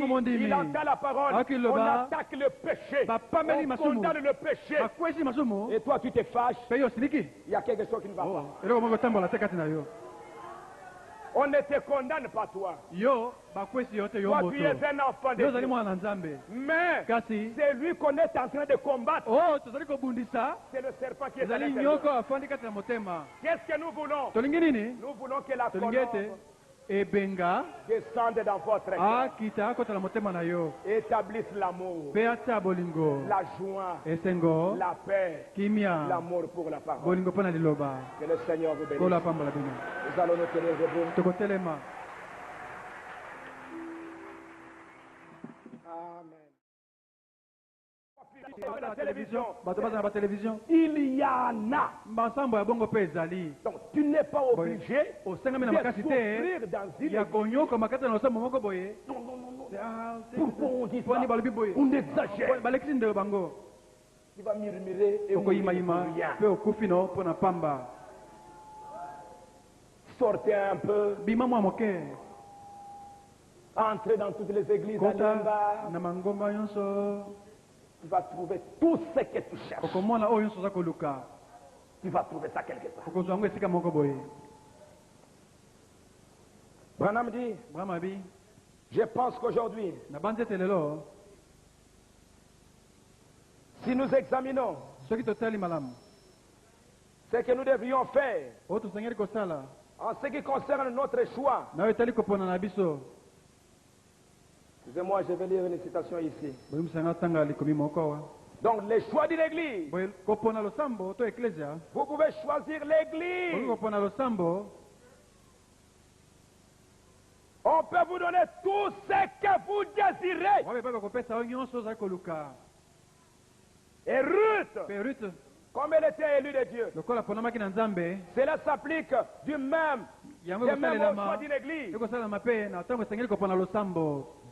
la parole, on attaque le péché, on condamne le péché, et toi tu te fâches, il y a quelque chose qui ne va pas. On ne te condamne pas toi. Toi tu es un enfant de Dieu. Mais c'est lui qu'on est en train de combattre. C'est le serpent qui est à l'intérieur. Qu'est-ce que nous voulons? Nous voulons que la colombe descende dans votre cœur. Établisse l'amour, la joie, la paix, l'amour pour la parole. Que le Seigneur vous bénisse. Nous allons nous tenir debout. Amen. La télévision. Il y en a. Donc tu n'es pas obligé de souffrir dans une église. Non. Pourquoi on dit ça? On exagère. Tu vas murmurer et rien. Sortez un peu. Entrez dans toutes les églises. Tu vas trouver tout ce que tu cherches. Tu vas trouver ça quelque part. Branham dit, je pense qu'aujourd'hui, si nous examinons ce que nous devrions faire en ce qui concerne notre choix. Excusez-moi, je vais lire une citation ici. Donc, les choix d'une église. Vous pouvez choisir l'église. On peut vous donner tout ce que vous désirez. Et Ruth, comme elle était élue de Dieu, cela s'applique du même au choix d'une église.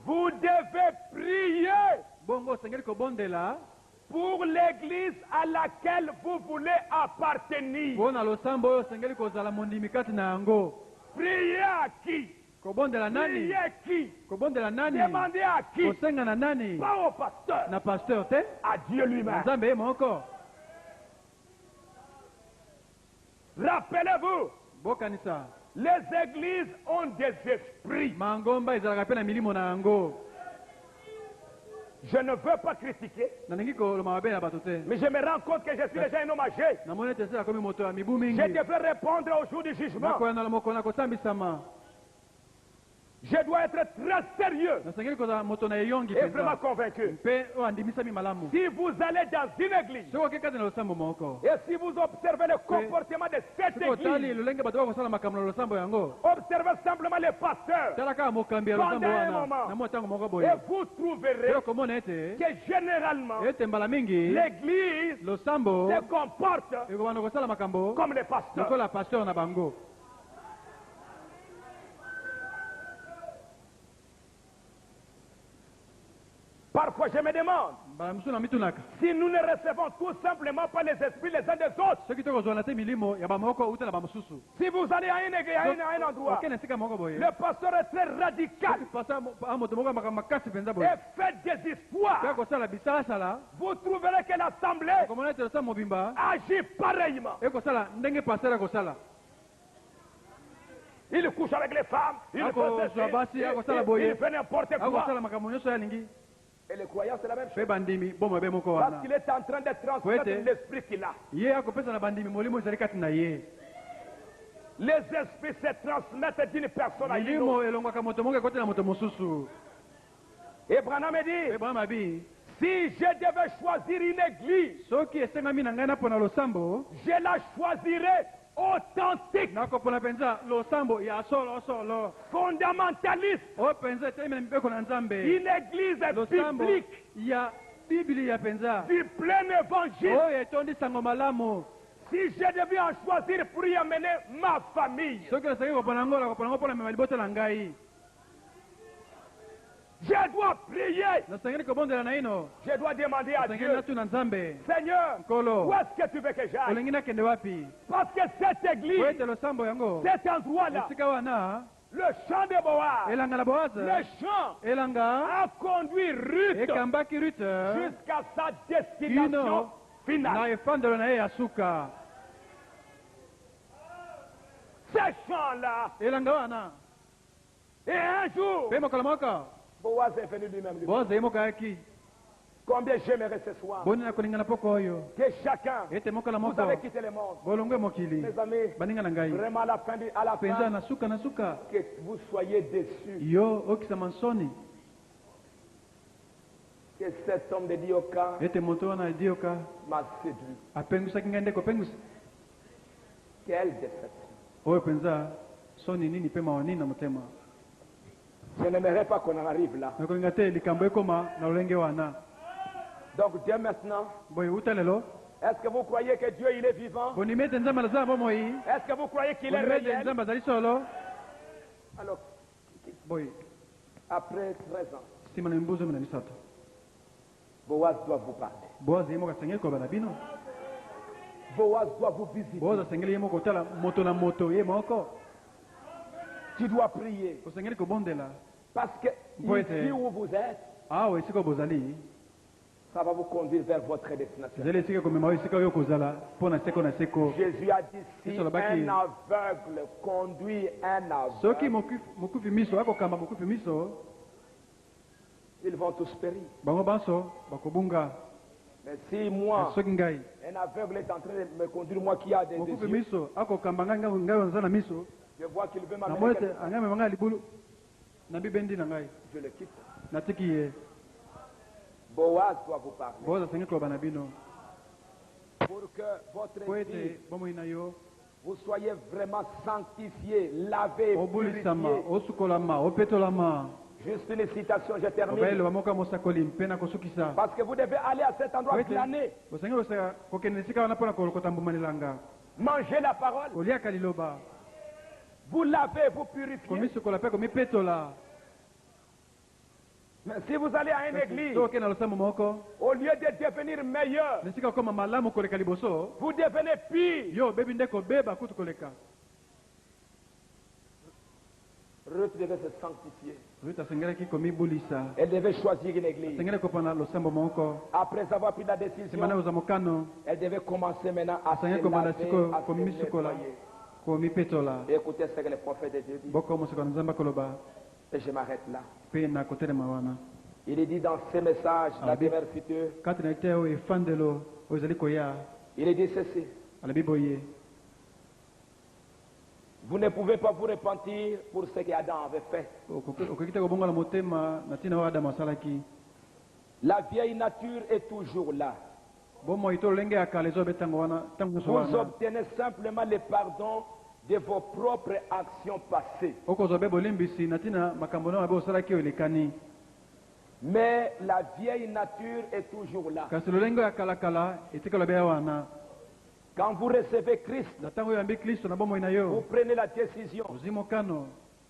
Vous devez prier pour l'église à laquelle vous voulez appartenir. Priez à qui? Priez qui? Demandez à qui? Pas au pasteur. À Dieu lui-même. Rappelez-vous, les églises ont des esprits. Je ne veux pas critiquer, mais je me rends compte que je suis déjà un homme âgé. Je devrais répondre au jour du jugement. Je dois être très sérieux et vraiment convaincu. Si vous allez dans une église et si vous observez le comportement de cette église, observez simplement les pasteurs pendant un moment et vous trouverez que généralement l'église se comporte comme les pasteurs. Parfois je me demande si nous ne recevons tout simplement pas les esprits les uns des autres. Si vous allez à un endroit, le pasteur est très radical et fait des histoires, vous trouverez que l'assemblée agit pareillement. Il couche avec les femmes, il fait n'importe quoi. Et le croyant, c'est la même chose. Parce qu'il est en train de transmettre l'esprit qu'il a. Les esprits se transmettent d'une personne à une autre. Et Branham dit, si je devais choisir une église, je la choisirais authentique, fondamentaliste, une église biblique, du plein évangile, Si je devais en choisir pour y amener ma famille, je dois prier. Je dois demander à Dieu, Seigneur, où est-ce que tu veux que j'aille? Parce que cette église, cet endroit-là, le chant de Boaz, le chant a conduit Ruth jusqu'à sa destination finale. Ce chant-là, et un jour, Boaz est venu lui-même. Combien j'aimerais ce soir que chacun, vous avez quitté le monde, mes amis, vraiment à la fin, que vous soyez déçus. Que cet homme de Dioka m'a séduit. Quelle déception. Je n'aimerais pas qu'on en arrive là. Donc Dieu maintenant, est-ce que vous croyez que Dieu il est vivant? Est-ce que vous croyez qu'il est réel? Alors, après 13 ans, Boaz doit vous parler. Boaz doit vous visiter. Tu dois prier. Parce que ici où vous êtes, ça va vous conduire vers votre destination. Jésus a dit, si un aveugle conduit un aveugle, ils vont tous périr. Mais si moi, un aveugle est en train de me conduire, moi qui a des yeux, je vois qu'il veut m'amener quelque part, je le quitte. Boaz doit vous parler. Pour que votre vie, vous soyez vraiment sanctifié, lavé, purifié. Juste une citation, je termine. Parce que vous devez aller à cet endroit planer. Manger la parole. Vous lavez, vous purifiez. Mais si vous allez à une église, au lieu de devenir meilleur, vous devenez pire. Ruth devait se sanctifier. Elle devait choisir une église. Après avoir pris la décision, elle devait commencer maintenant à se laver, à se nettoyer. Écoutez ce que le prophète de Dieu dit. Et je m'arrête là. Il est dit dans ce message, la demeure future, il est dit ceci. Vous ne pouvez pas vous repentir pour ce qu'Adam avait fait. La vieille nature est toujours là. Vous obtenez simplement le pardon de vos propres actions passées. Mais la vieille nature est toujours là. Quand vous recevez Christ, vous prenez la décision.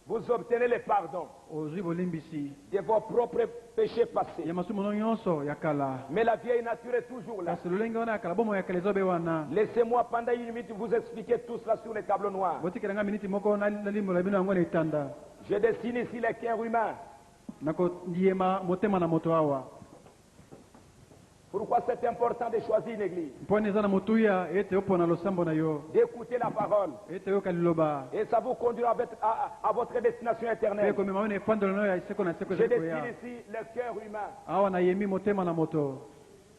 Vous obtenez le pardon de vos propres péchés passés. Mais la vieille nature est toujours là. Laissez-moi pendant une minute vous expliquer tout cela sur le tableau noir. Je dessine ici le cœur humain. Pourquoi c'est important de choisir une église? D'écouter la parole. Et ça vous conduira à votre destination éternelle. Je dessine ici le cœur humain.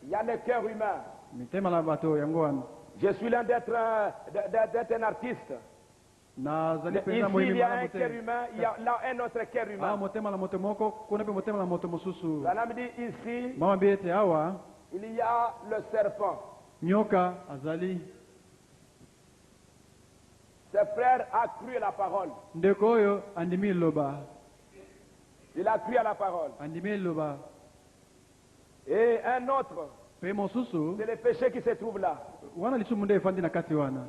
Il y a le cœur humain. Je suis l'un d'être un artiste. Ici, il y a un cœur humain, il y a là un autre cœur humain. Ça me dit ici, il y a le serpent. Ce frère a cru à la parole. Il a cru à la parole. Et un autre, c'est le péché qui se trouve là.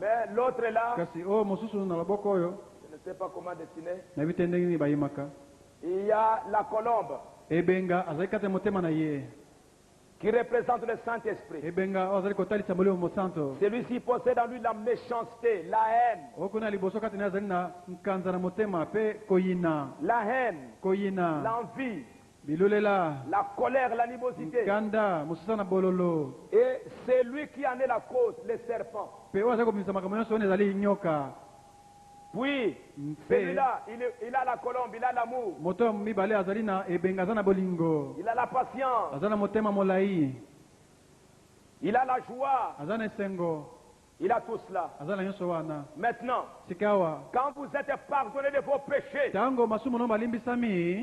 Mais l'autre est là. Je ne sais pas comment dessiner. Il y a la colombe qui représente le Saint-Esprit. Celui-ci possède en lui la méchanceté, la haine. La haine, l'envie, la colère, l'animosité. Et c'est lui qui en est la cause, le serpent. Puis, celui-là, il a la colombe, il a l'amour. Il a la patience. Il a la joie. Il a tout cela. Maintenant, quand vous êtes pardonné de vos péchés,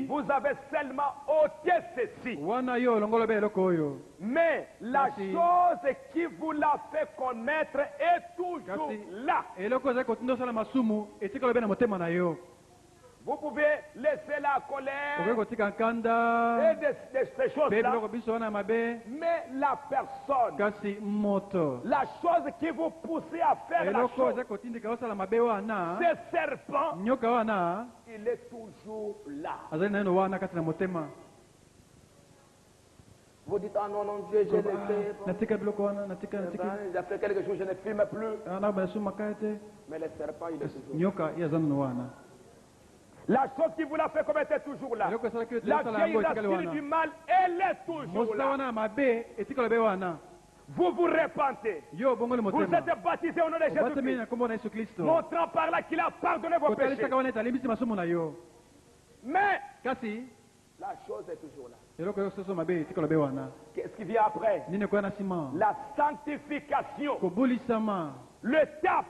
vous avez seulement ôté ceci. Mais la chose qui vous l'a fait connaître est toujours là. Vous pouvez laisser la colère et ces choses-là, mais la personne, la chose qui vous pousse à faire la chose, ce serpent, il est toujours là. Vous dites, ah non, non, Dieu, je l'ai fait. J'ai fait quelque chose, je ne filme plus. Mais le serpent, il est toujours là. La chose qui vous l'a fait commettre est toujours là. La vieille racine du mal, elle est toujours là. Vous vous repentez. Vous êtes baptisé au nom de Jésus-Christ, montrant par là qu'il a pardonné vos péchés. Mais la chose est toujours là. Qu'est-ce qui vient après? La sanctification. L'étape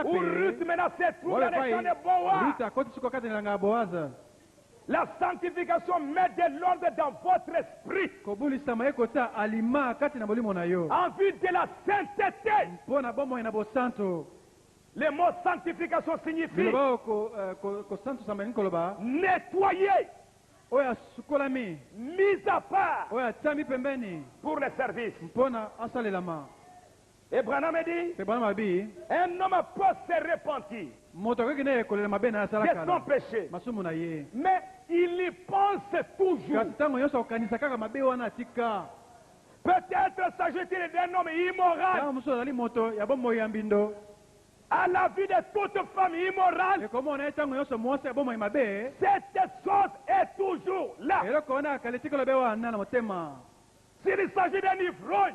où Ruth maintenant se trouve dans les champs de Boaz. La sanctification met de l'ordre dans votre esprit en vue de la sainteté. Le mot sanctification signifie nettoyer, mise à part pour le service. Et Branham dit, un homme peut se repentir de son péché, mais il y pense toujours. Peut-être s'agit-il d'un homme immoral à la vue de toute femme immorale. Cette chose est toujours là. S'il s'agit d'un ivrogne,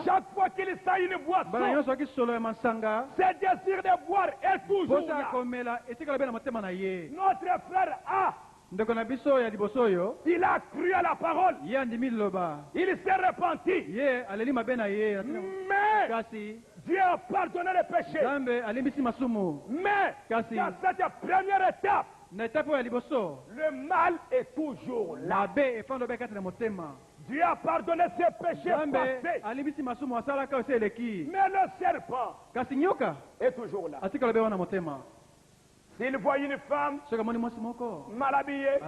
chaque fois qu'il sent une boisson, ce désir de boire est toujours là. Notre frère A, il a cru à la parole, il s'est repenti, mais Dieu a pardonné les péchés. Mais dans cette première étape, le mal est toujours là. Dieu a pardonné ses péchés passés. Mais le serpent est toujours là. S'il voit une femme mal habillée,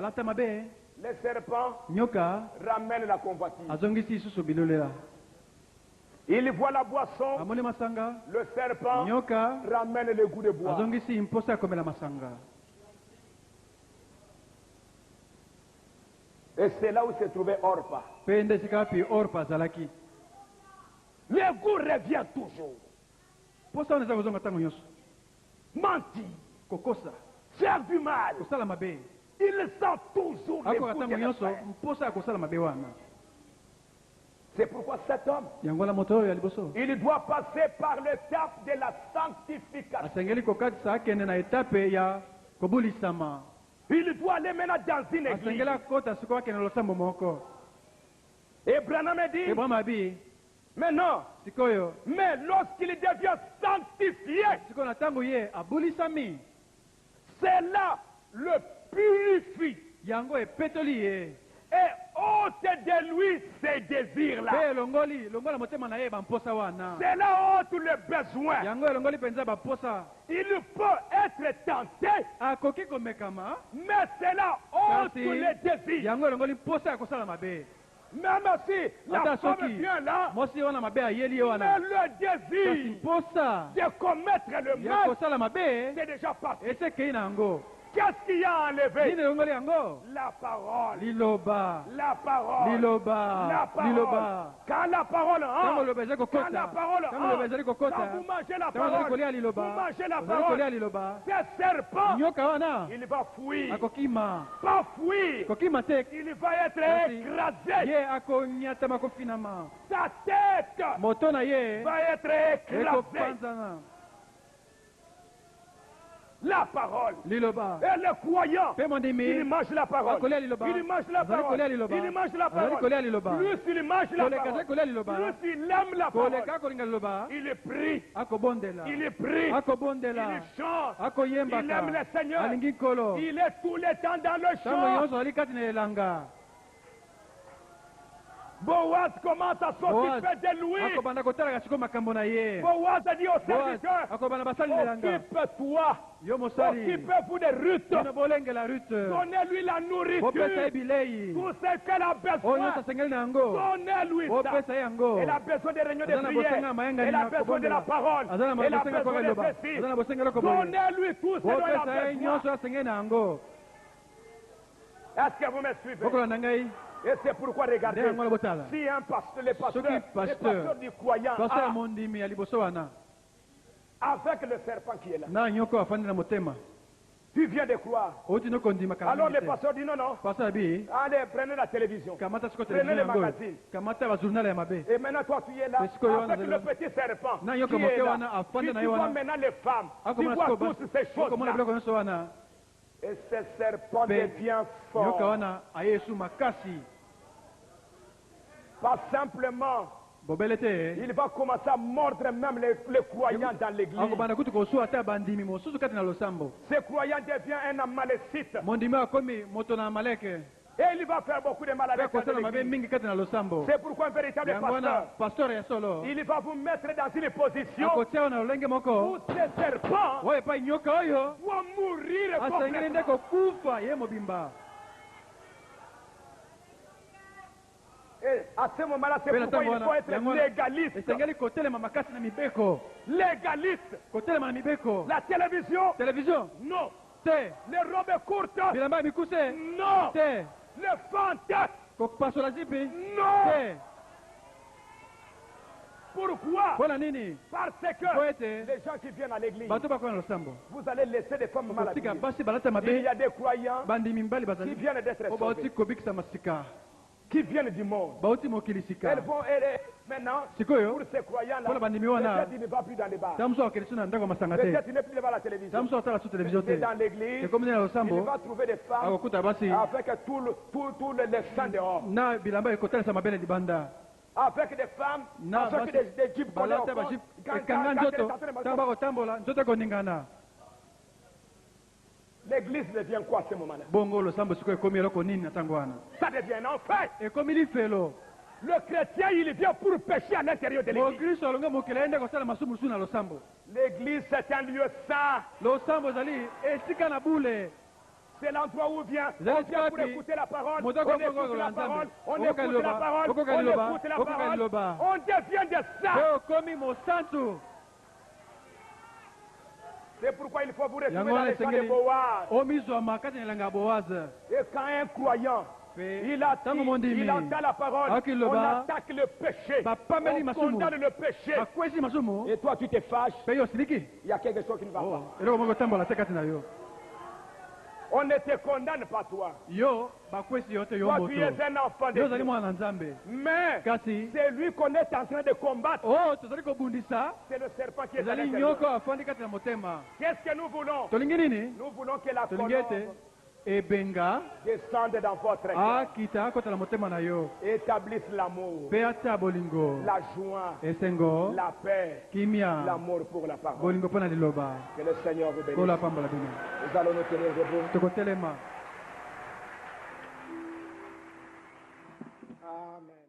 le serpent ramène la convoitise. Il voit la boisson, le serpent ramène le goût de boire. Et c'est là où se trouvait Orpa. Le goût revient toujours. Mentir, faire du mal, il sent toujours le goût de le faire. C'est pourquoi cet homme, il doit passer par l'étape de la sanctification. Il doit aller maintenant dans une église. Et Branham dit, mais non, mais lorsqu'il devient sanctifié, c'est là le purifie et ôte de lui ces désirs-là. C'est là ôte le besoin. Il peut être tenté, mais c'est là ôte le désir. Même si la femme vient là, mais le désir de commettre le mal, c'est déjà parti. Qu'est-ce qui a enlevé? La parole. La parole. La parole. Quand la parole entre, quand la parole entre, quand vous mangez la parole, vous mangez la parole, ce serpent, il va fuir. Pas fuir. Il va être écrasé. Sa tête va être écrasée. La parole. Et le croyant, il mange la parole. Il mange la parole. Il mange la parole. Plus il mange la parole, plus il aime la parole. Il prie. Il prie. Il chante. Il aime le Seigneur. Il est tout le temps dans le chant. Boaz commence à s'occuper de lui. Boaz a dit au serviteur, occupe-toi. Occupez-vous de Ruth. Donnez-lui la nourriture. Tout ce qu'elle a besoin. Donnez-lui ça. Elle a besoin de réunions de prière. Elle a besoin de la parole. Elle a besoin de ceci. Donnez-lui tout ce dont elle a besoin. Est-ce que vous me suivez? Et c'est pourquoi, regardez, si un pasteur, le pasteur du croyant, avec le serpent qui est là, tu viens de croire. Alors le pasteur dit non, non. Allez, prenez la télévision. Prenez les magazines. Et maintenant toi tu es là avec le petit serpent qui est là. Tu vois maintenant les femmes. Tu vois toutes ces choses-là. Et ce serpent devient fort. Pas simplement. Il va commencer à mordre même les croyants dans l'église. Ce croyant devient un amalécite. Et il va faire beaucoup de mal avec l'église. C'est pourquoi un véritable pasteur, il va vous mettre dans une position où ce serpent doit mourir complètement. Et à ce moment-là, c'est pourquoi il faut être légaliste. Légaliste. La télévision. Non. Les robes courtes. Non. Les fentes. Non. Pourquoi? Parce que les gens qui viennent à l'église, vous allez laisser des femmes malades. Il y a des croyants qui viennent d'être sauvés, qui viennent du monde. Elles vont maintenant, pour ces croyants-là, peut-être il ne va plus dans les bars. Peut-être il n'est plus devant la télévision. C'est dans l'église, il va trouver des femmes avec tout le sang dehors. Avec des femmes, avec des jeeps collés au fond. L'église devient quoi à ce moment-là? Ça devient un enfer. Le chrétien, il vient pour pécher à l'intérieur de l'église. L'église, c'est un lieu saint. C'est l'endroit où on vient pour écouter la parole. On écoute la parole. On écoute la parole. On écoute la parole. On devient des saints. C'est pourquoi il faut vous retrouver dans les champs de Boaz. Et quand un croyant, il entend la parole, on attaque le péché, on condamne le péché, et toi tu te fâches, il y a quelque chose qui ne va pas. On ne te condamne pas toi. Toi tu es un enfant de Dieu. Mais c'est lui qu'on est en train de combattre. C'est le serpent qui est à l'intérieur. Qu'est-ce que nous voulons? Nous voulons que la colombe descende dans votre cœur. Établisse l'amour, la joie, la paix, l'amour pour la parole. Que le Seigneur vous bénisse. Nous allons nous tenir debout. Amen.